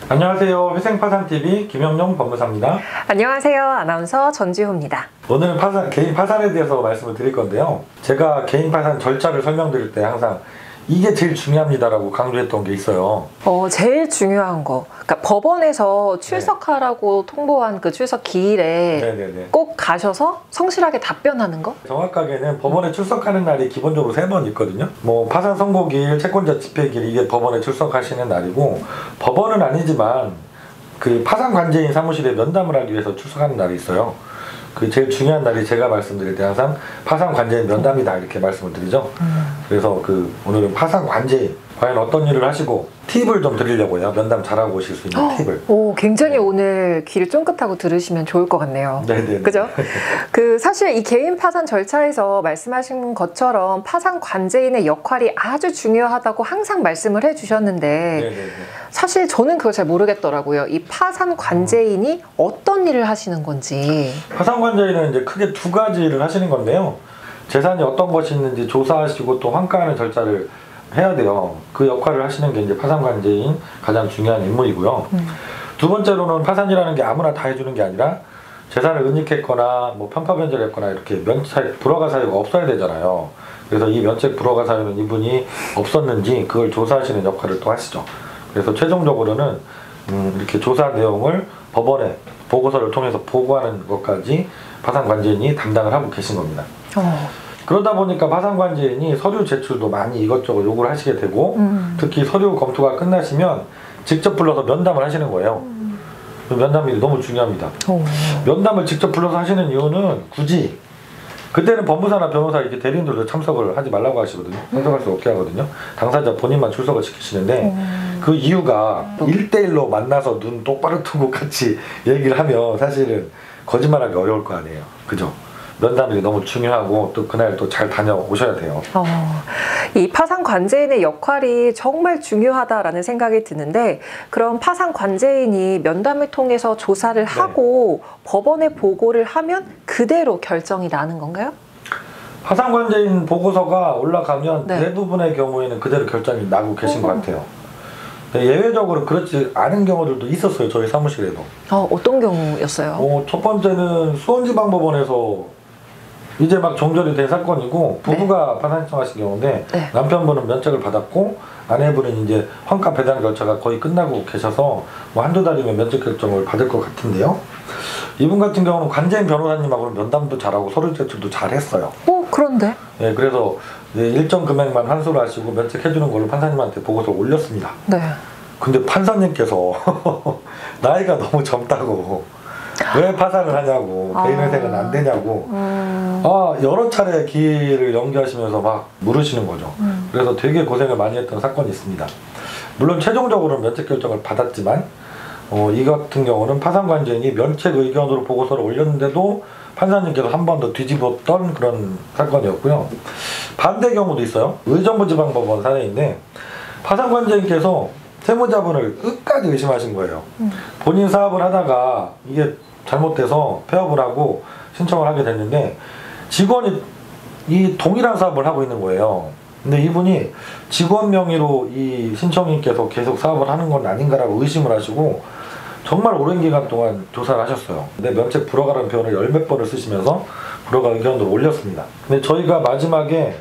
안녕하세요. 회생파산TV 김영용 법무사입니다. 안녕하세요. 아나운서 전지호입니다. 오늘은 개인 파산에 대해서 말씀을 드릴 건데요. 제가 개인 파산 절차를 설명드릴 때 항상 이게 제일 중요합니다라고 강조했던 게 있어요. 제일 중요한 거. 그러니까 법원에서 출석하라고 통보한 그 출석 기일에 꼭 가셔서 성실하게 답변하는 거? 정확하게는 법원에 출석하는 날이 기본적으로 3번 있거든요. 뭐 파산 선고기일, 채권자 집행기일 이게 법원에 출석하시는 날이고, 법원은 아니지만 그 파산 관제인 사무실에 면담을 하기 위해서 출석하는 날이 있어요. 그 제일 중요한 날이 제가 말씀드릴 때 항상 파산 관제인 면담이다 이렇게 말씀을 드리죠. 그래서 오늘은 파산 관제인 과연 어떤 일을 하시고 팁을 좀 드리려고요. 면담 잘하고 오실 수 있는 팁을. 굉장히 오늘 귀를 쫑긋하고 들으시면 좋을 것 같네요. 네네. 그죠? 사실 이 개인 파산 절차에서 말씀하신 것처럼 파산 관제인의 역할이 아주 중요하다고 항상 말씀을 해주셨는데, 네네네. 사실 저는 그걸 잘 모르겠더라고요. 이 파산 관제인이 어떤 일을 하시는 건지. 파산 관제인은 이제 크게 2가지를 하시는 건데요. 재산이 어떤 것이 있는지 조사하시고 또 환가하는 절차를 해야 돼요. 그 역할을 하시는 게 이제 파산관제인 가장 중요한 임무이고요. 두 번째로는 파산이라는 게 아무나 다 해주는 게 아니라 재산을 은닉했거나 뭐 편파 변제를 했거나 이렇게 면책 불허가 사유가 없어야 되잖아요. 그래서 이 면책 불허가 사유는 이분이 없었는지 그걸 조사하시는 역할을 또 하시죠. 그래서 최종적으로는 이렇게 조사 내용을 법원에 보고서를 통해서 보고하는 것까지 파산관제인이 담당을 하고 계신 겁니다. 그러다 보니까 파산관제인이 서류 제출도 많이 이것저것 요구를 하시게 되고, 특히 서류 검토가 끝나시면 직접 불러서 면담을 하시는 거예요. 면담이 너무 중요합니다. 면담을 직접 불러서 하시는 이유는 굳이 그때는 법무사나 변호사 이렇게 대리인들도 참석을 하지 말라고 하시거든요. 참석할 수 없게 하거든요. 당사자 본인만 출석을 시키시는데, 그 이유가 1대1로 만나서 눈 똑바로 뜨고 같이 얘기를 하면 사실은 거짓말하기 어려울 거 아니에요. 그죠? 면담이 너무 중요하고 또 그날 또 잘 다녀오셔야 돼요. 이 파산 관제인의 역할이 정말 중요하다라는 생각이 드는데, 그럼 파산 관제인이 면담을 통해서 조사를 하고 법원에 보고를 하면 그대로 결정이 나는 건가요? 파산 관제인 보고서가 올라가면 대부분의 경우에는 그대로 결정이 나고 계신 것 같아요. 예외적으로 그렇지 않은 경우들도 있었어요. 저희 사무실에도. 어떤 경우였어요? 첫 번째는 수원지방법원에서 이제 막 종결이 된 사건이고, 부부가 파산 신청하신 경우인데 남편분은 면책을 받았고 아내분은 이제 환가 배당 절차가 거의 끝나고 계셔서 뭐 한두 달이면 면책 결정을 받을 것 같은데요. 이분 같은 경우는 관제인 변호사님하고는 면담도 잘하고 서류 제출도 잘했어요. 그런데? 네, 그래서 일정 금액만 환수를 하시고 면책해주는 걸로 판사님한테 보고서를 올렸습니다. 근데 판사님께서 나이가 너무 젊다고, 왜 파산을 하냐고, 개인회생은 안 되냐고, 여러 차례 기일을 연기하시면서 막 물으시는 거죠. 그래서 되게 고생을 많이 했던 사건이 있습니다. 물론 최종적으로는 면책 결정을 받았지만, 이 같은 경우는 파산관제인이 면책 의견으로 보고서를 올렸는데도 판사님께서 한 번 더 뒤집었던 그런 사건이었고요. 반대 경우도 있어요. 의정부지방법원 사례인데, 파산관제인께서 세무자분을 끝까지 의심하신 거예요. 본인 사업을 하다가 이게 잘못돼서 폐업을 하고 신청을 하게 됐는데, 직원이 이 동일한 사업을 하고 있는 거예요. 근데 이분이 직원 명의로 이 신청인께서 계속 사업을 하는 건 아닌가라고 의심을 하시고 정말 오랜 기간 동안 조사를 하셨어요. 근데 면책 불허가라는 표현을 10몇 번을 쓰시면서 불허가 의견으로 올렸습니다. 근데 저희가 마지막에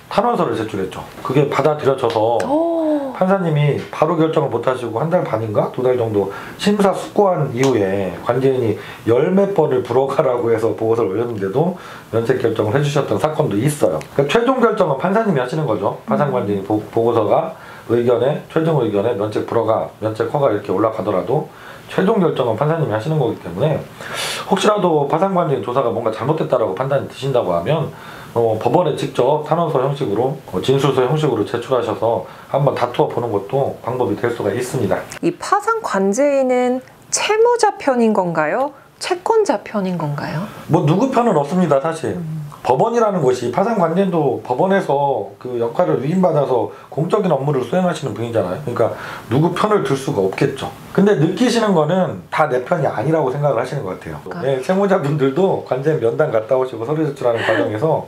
탄원서를 제출했죠. 그게 받아들여져서 판사님이 바로 결정을 못하시고 한 달 반인가? 2달 정도 심사 숙고한 이후에 관제인이 10몇 번을 불허가라고 해서 보고서를 올렸는데도 면책 결정을 해주셨던 사건도 있어요. 그러니까 최종 결정은 판사님이 하시는 거죠. 파산관제인 보고서가 최종 의견에 면책 불허가, 면책 허가 이렇게 올라가더라도 최종 결정은 판사님이 하시는 거기 때문에, 혹시라도 파산관제인 조사가 뭔가 잘못됐다라고 판단이 드신다고 하면 법원에 직접 탄원서 형식으로, 진술서 형식으로 제출하셔서 한번 다투어 보는 것도 방법이 될 수가 있습니다. 이 파산 관제인은 채무자 편인 건가요? 채권자 편인 건가요? 뭐 누구 편은 없습니다, 사실. 법원이라는 곳이 파산관제인도 법원에서 그 역할을 위임받아서 공적인 업무를 수행하시는 분이잖아요. 그러니까 누구 편을 들 수가 없겠죠. 근데 느끼시는 거는 다 내 편이 아니라고 생각을 하시는 것 같아요. 네, 채무자분들도 관제인 면담 갔다 오시고 서류 제출하는 과정에서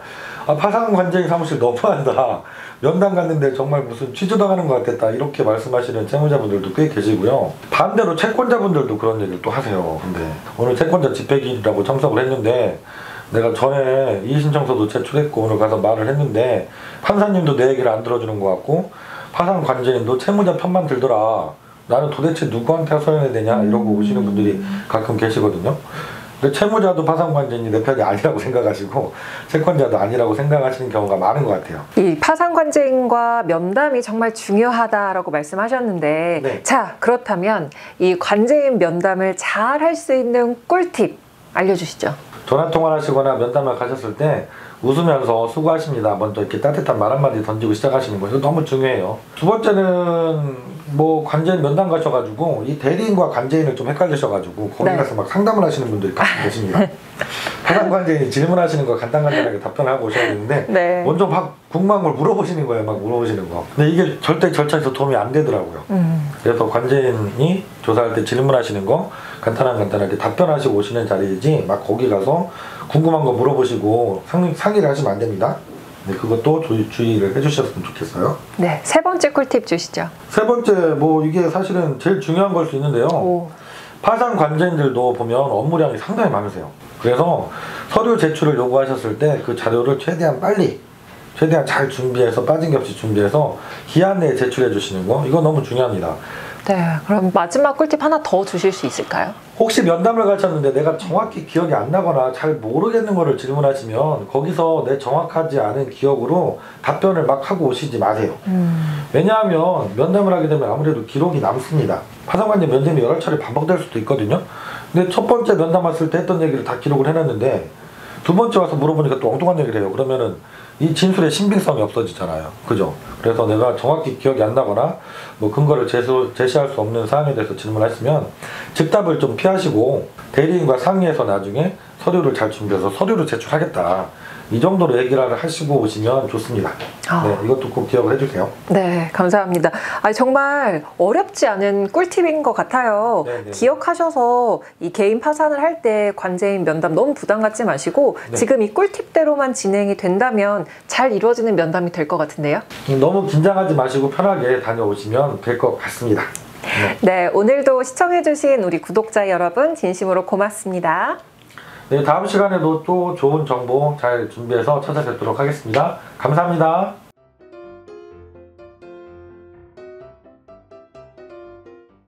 파산관제인 사무실 너무한다. 면담 갔는데 정말 무슨 취조당하는 것 같겠다. 이렇게 말씀하시는 채무자분들도 꽤 계시고요. 반대로 채권자분들도 그런 얘기를 또 하세요. 근데 오늘 채권자 집행기일이라고 참석을 했는데 내가 전에 이의신청서도 제출했고 오늘 가서 말을 했는데 판사님도 내 얘기를 안 들어주는 것 같고 파산관제인도 채무자 편만 들더라. 나는 도대체 누구한테 서연해야 되냐 이러고 오시는 분들이 가끔 계시거든요. 근데 채무자도 파산관제인이 내 편이 아니라고 생각하시고 채권자도 아니라고 생각하시는 경우가 많은 것 같아요. 이 파산관제인과 면담이 정말 중요하다라고 말씀하셨는데 네. 자, 그렇다면 이 관제인 면담을 잘 할 수 있는 꿀팁 알려주시죠. 전화통화를 하시거나 면담을 가셨을 때 웃으면서 수고하십니다. 먼저 이렇게 따뜻한 말 한마디 던지고 시작하시는 거 이거 너무 중요해요. 두 번째는 뭐 관제인 면담 가셔가지고 이 대리인과 관제인을 좀 헷갈리셔가지고 거기 가서 막 상담을 하시는 분들이 가끔 계십니다. 파산관제인이 질문하시는 거 간단하게 답변하고 오셔야 되는데 먼저 막 궁금한 걸 물어보시는 거예요. 막 물어보시는 거. 근데 이게 절대 절차에서 도움이 안 되더라고요. 그래서 관제인이 조사할 때 질문하시는 거 간단하게 답변하시고 오시는 자리이지 막 거기 가서 궁금한 거 물어보시고 상의를 하시면 안 됩니다. 네, 그것도 주의를 해주셨으면 좋겠어요. 네, 세 번째 꿀팁 주시죠. 세 번째, 뭐 이게 사실은 제일 중요한 걸 수 있는데요. 파산 관제인들도 보면 업무량이 상당히 많으세요. 그래서 서류 제출을 요구하셨을 때 그 자료를 최대한 잘 준비해서 빠진 게 없이 준비해서 기한 내에 제출해 주시는 거 이거 너무 중요합니다. 네, 그럼 마지막 꿀팁 하나 더 주실 수 있을까요? 혹시 면담을 가셨는데 내가 정확히 기억이 안 나거나 잘 모르겠는 거를 질문하시면 거기서 내 정확하지 않은 기억으로 답변을 막 하고 오시지 마세요. 왜냐하면 면담을 하게 되면 아무래도 기록이 남습니다. 파산관제 면담이 여러 차례 반복될 수도 있거든요. 근데 첫 번째 면담 왔을 때 했던 얘기를 다 기록을 해놨는데 두 번째 와서 물어보니까 또 엉뚱한 얘기를 해요. 그러면은 이 진술의 신빙성이 없어지잖아요. 그죠? 그래서 내가 정확히 기억이 안 나거나 뭐 근거를 제시할 수 없는 사안에 대해서 질문하시면 즉답을 좀 피하시고 대리인과 상의해서 나중에 서류를 잘 준비해서 서류를 제출하겠다. 이 정도로 얘기를 하시고 오시면 좋습니다. 네, 이것도 꼭 기억을 해주세요. 네, 감사합니다. 정말 어렵지 않은 꿀팁인 것 같아요. 네네. 기억하셔서 이 개인 파산을 할 때 관제인 면담 너무 부담 갖지 마시고 지금 이 꿀팁대로만 진행이 된다면 잘 이루어지는 면담이 될 것 같은데요. 너무 긴장하지 마시고 편하게 다녀오시면 될 것 같습니다. 네, 오늘도 시청해주신 우리 구독자 여러분 진심으로 고맙습니다. 네, 다음 시간에도 또 좋은 정보 잘 준비해서 찾아뵙도록 하겠습니다. 감사합니다.